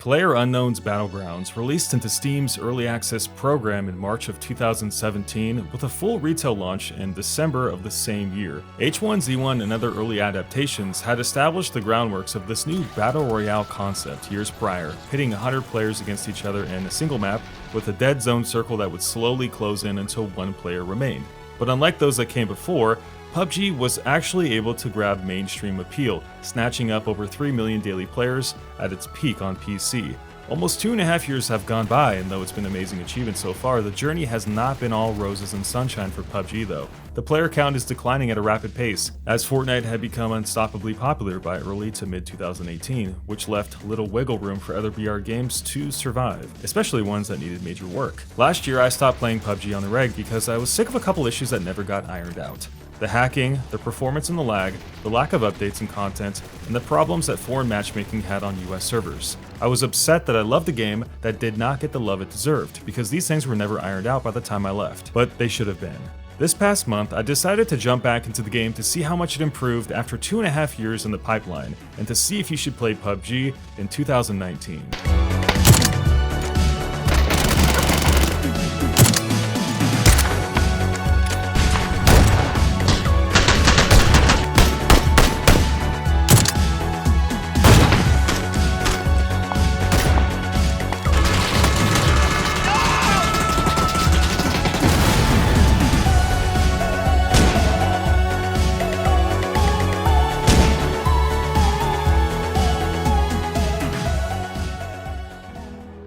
PlayerUnknown's Battlegrounds released into Steam's Early Access program in March of 2017 with a full retail launch in December of the same year. H1Z1 and other early adaptations had established the groundworks of this new Battle Royale concept years prior, pitting 100 players against each other in a single map with a dead zone circle that would slowly close in until one player remained. But unlike those that came before, PUBG was actually able to grab mainstream appeal, snatching up over 3 million daily players at its peak on PC. Almost 2.5 years have gone by, and though it's been an amazing achievement so far, the journey has not been all roses and sunshine for PUBG though. The player count is declining at a rapid pace, as Fortnite had become unstoppably popular by early to mid-2018, which left little wiggle room for other VR games to survive, especially ones that needed major work. Last year I stopped playing PUBG on the reg because I was sick of a couple issues that never got ironed out. The hacking, the performance and the lag, the lack of updates and content, and the problems that foreign matchmaking had on US servers. I was upset that I loved a game that did not get the love it deserved, because these things were never ironed out by the time I left, but they should have been. This past month, I decided to jump back into the game to see how much it improved after 2.5 years in the pipeline, and to see if you should play PUBG in 2019.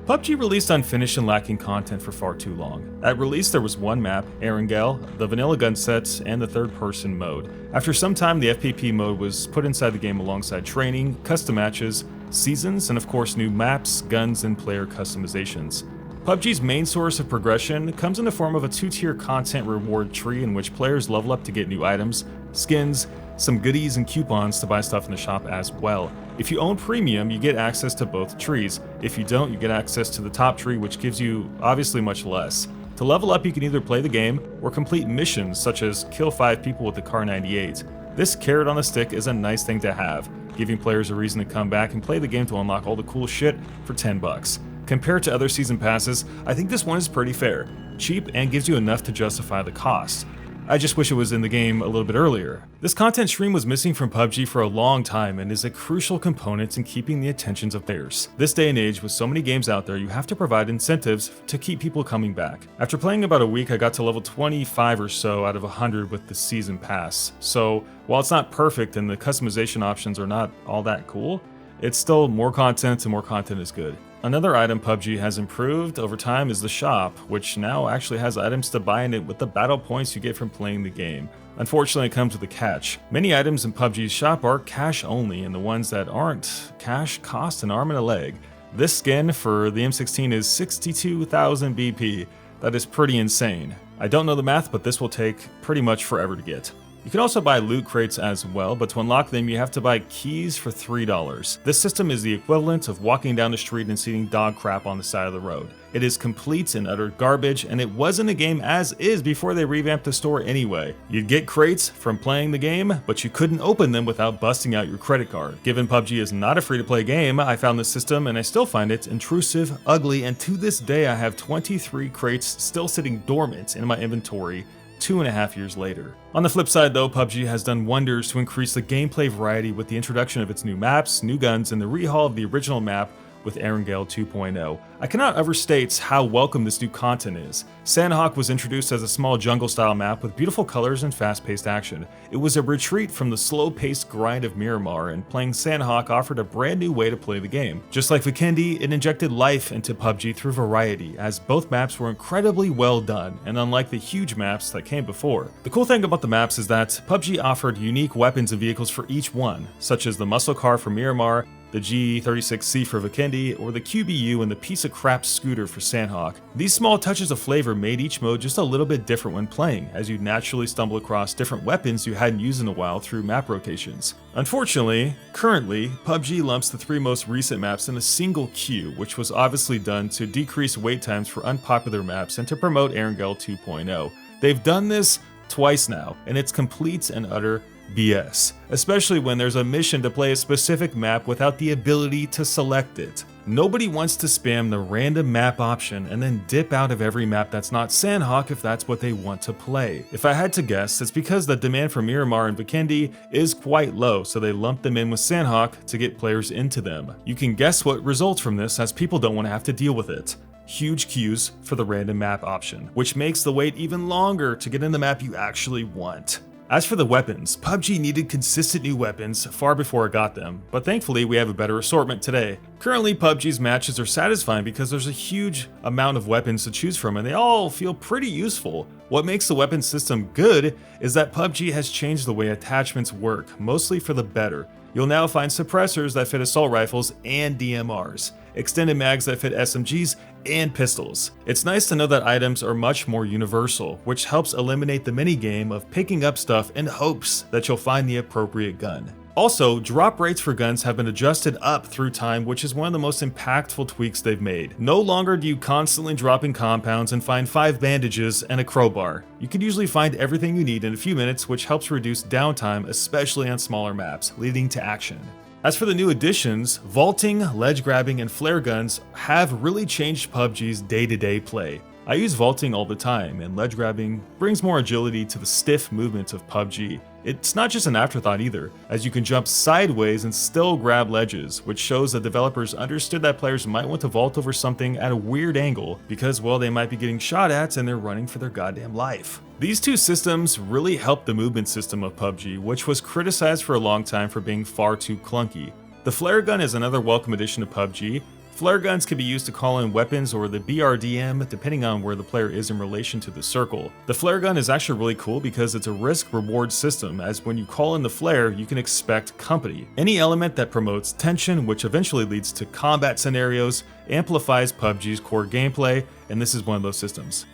PUBG released unfinished and lacking content for far too long. At release there was one map, Erangel, the vanilla gun sets, and the third-person mode. After some time the FPP mode was put inside the game alongside training, custom matches, seasons, and of course new maps, guns, and player customizations. PUBG's main source of progression comes in the form of a two-tier content reward tree in which players level up to get new items, skins, some goodies and coupons to buy stuff in the shop as well. If you own Premium, you get access to both trees. If you don't, you get access to the top tree, which gives you obviously much less. To level up, you can either play the game or complete missions such as kill 5 people with the Kar 98. This carrot on the stick is a nice thing to have, giving players a reason to come back and play the game to unlock all the cool shit for $10. Compared to other season passes, I think this one is pretty fair, cheap, and gives you enough to justify the cost. I just wish it was in the game a little bit earlier. This content stream was missing from PUBG for a long time and is a crucial component in keeping the attentions of players. This day and age, with so many games out there, you have to provide incentives to keep people coming back. After playing about a week, I got to level 25 or so out of 100 with the season pass. So while it's not perfect and the customization options are not all that cool, it's still more content, and more content is good. Another item PUBG has improved over time is the shop, which now actually has items to buy in it with the battle points you get from playing the game. Unfortunately, it comes with a catch. Many items in PUBG's shop are cash only, and the ones that aren't cash cost an arm and a leg. This skin for the M16 is 62,000 BP. That is pretty insane. I don't know the math, but this will take pretty much forever to get. You can also buy loot crates as well, but to unlock them you have to buy keys for $3. This system is the equivalent of walking down the street and seeing dog crap on the side of the road. It is complete and utter garbage, and it was in the game as is before they revamped the store anyway. You'd get crates from playing the game, but you couldn't open them without busting out your credit card. Given PUBG is not a free-to-play game, I found this system and I still find it intrusive, ugly, and to this day I have 23 crates still sitting dormant in my inventory 2.5 years later. On the flip side though, PUBG has done wonders to increase the gameplay variety with the introduction of its new maps, new guns, and the rehaul of the original map with Erangel 2.0. I cannot overstate how welcome this new content is. Sandhawk was introduced as a small jungle-style map with beautiful colors and fast-paced action. It was a retreat from the slow-paced grind of Miramar, and playing Sandhawk offered a brand new way to play the game. Just like Vikendi, it injected life into PUBG through variety, as both maps were incredibly well done, and unlike the huge maps that came before. The cool thing about the maps is that PUBG offered unique weapons and vehicles for each one, such as the muscle car for Miramar, the G36C for Vikendi, or the QBU and the piece of crap scooter for Sandhawk. These small touches of flavor made each mode just a little bit different when playing, as you'd naturally stumble across different weapons you hadn't used in a while through map rotations. Unfortunately, currently, PUBG lumps the 3 most recent maps in a single queue, which was obviously done to decrease wait times for unpopular maps and to promote Erangel 2.0. They've done this twice now, and it's complete and utter BS, especially when there's a mission to play a specific map without the ability to select it. Nobody wants to spam the random map option and then dip out of every map that's not Sandhawk if that's what they want to play. If I had to guess, it's because the demand for Miramar and Vikendi is quite low, so they lump them in with Sandhawk to get players into them. You can guess what results from this, as people don't want to have to deal with it. Huge queues for the random map option, which makes the wait even longer to get in the map you actually want. As for the weapons, PUBG needed consistent new weapons far before it got them, but thankfully we have a better assortment today. Currently, PUBG's matches are satisfying because there's a huge amount of weapons to choose from and they all feel pretty useful. What makes the weapon system good is that PUBG has changed the way attachments work, mostly for the better. You'll now find suppressors that fit assault rifles and DMRs, extended mags that fit SMGs and pistols. It's nice to know that items are much more universal, which helps eliminate the minigame of picking up stuff in hopes that you'll find the appropriate gun. Also, drop rates for guns have been adjusted up through time, which is one of the most impactful tweaks they've made. No longer do you constantly drop in compounds and find 5 bandages and a crowbar. You can usually find everything you need in a few minutes, which helps reduce downtime, especially on smaller maps, leading to action. As for the new additions, vaulting, ledge grabbing, and flare guns have really changed PUBG's day-to-day play. I use vaulting all the time, and ledge grabbing brings more agility to the stiff movements of PUBG. It's not just an afterthought either, as you can jump sideways and still grab ledges, which shows that developers understood that players might want to vault over something at a weird angle because, well, they might be getting shot at and they're running for their goddamn life. These two systems really helped the movement system of PUBG, which was criticized for a long time for being far too clunky. The flare gun is another welcome addition to PUBG. Flare guns can be used to call in weapons or the BRDM depending on where the player is in relation to the circle. The flare gun is actually really cool because it's a risk-reward system, as when you call in the flare, you can expect company. Any element that promotes tension, which eventually leads to combat scenarios, amplifies PUBG's core gameplay, and this is one of those systems.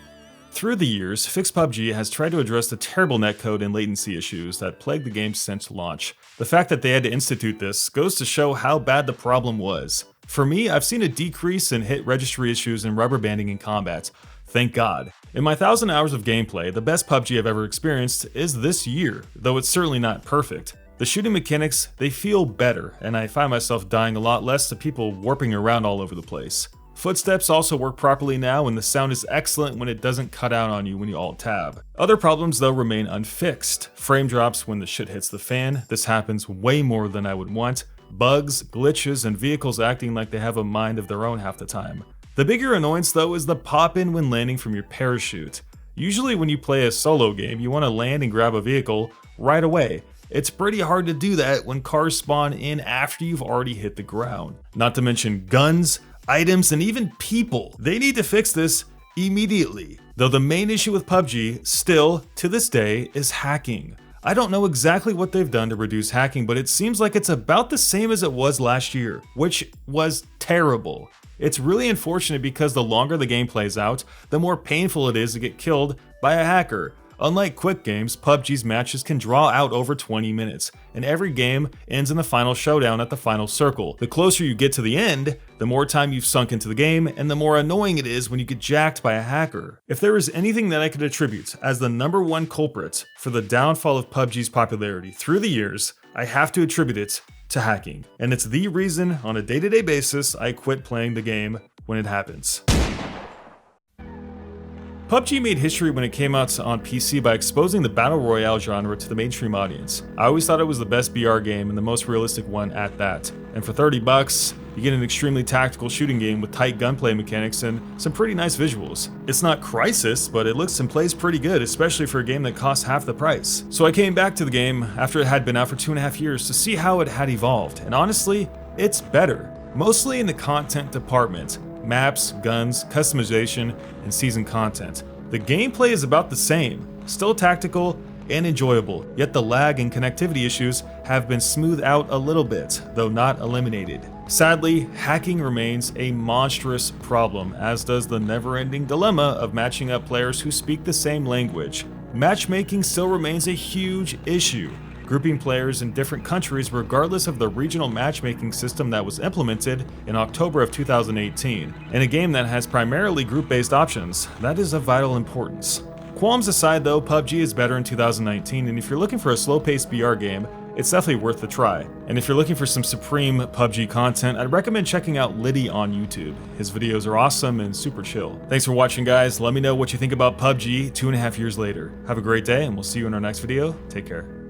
Through the years, Fix PUBG has tried to address the terrible netcode and latency issues that plagued the game since launch. The fact that they had to institute this goes to show how bad the problem was. For me, I've seen a decrease in hit registry issues and rubber banding in combat. Thank God. In my 1,000 hours of gameplay, the best PUBG I've ever experienced is this year, though it's certainly not perfect. The shooting mechanics, they feel better, and I find myself dying a lot less to people warping around all over the place. Footsteps also work properly now, and the sound is excellent when it doesn't cut out on you when you alt-tab. Other problems though remain unfixed. Frame drops when the shit hits the fan. This happens way more than I would want. Bugs, glitches, and vehicles acting like they have a mind of their own half the time. The bigger annoyance though is the pop-in when landing from your parachute. Usually when you play a solo game, you want to land and grab a vehicle right away. It's pretty hard to do that when cars spawn in after you've already hit the ground. Not to mention guns, items, and even people. They need to fix this immediately. Though the main issue with PUBG, still, to this day, is hacking. I don't know exactly what they've done to reduce hacking, but it seems like it's about the same as it was last year, which was terrible. It's really unfortunate because the longer the game plays out, the more painful it is to get killed by a hacker. Unlike quick games, PUBG's matches can draw out over 20 minutes, and every game ends in the final showdown at the final circle. The closer you get to the end, the more time you've sunk into the game, and the more annoying it is when you get jacked by a hacker. If there is anything that I could attribute as the #1 culprit for the downfall of PUBG's popularity through the years, I have to attribute it to hacking. And it's the reason, on a day-to-day basis, I quit playing the game when it happens. PUBG made history when it came out on PC by exposing the Battle Royale genre to the mainstream audience. I always thought it was the best BR game and the most realistic one at that. And for $30, you get an extremely tactical shooting game with tight gunplay mechanics and some pretty nice visuals. It's not Crysis, but it looks and plays pretty good, especially for a game that costs half the price. So I came back to the game after it had been out for 2.5 years to see how it had evolved, and honestly, it's better. Mostly in the content department. Maps, guns, customization, and season content. The gameplay is about the same, still tactical and enjoyable, yet the lag and connectivity issues have been smoothed out a little bit, though not eliminated. Sadly, hacking remains a monstrous problem, as does the never-ending dilemma of matching up players who speak the same language. Matchmaking still remains a huge issue. Grouping players in different countries regardless of the regional matchmaking system that was implemented in October of 2018. In a game that has primarily group-based options, that is of vital importance. Qualms aside though, PUBG is better in 2019, and if you're looking for a slow-paced BR game, it's definitely worth the try. And if you're looking for some supreme PUBG content, I'd recommend checking out Liddy on YouTube. His videos are awesome and super chill. Thanks for watching, guys. Let me know what you think about PUBG 2.5 years later. Have a great day, and we'll see you in our next video. Take care.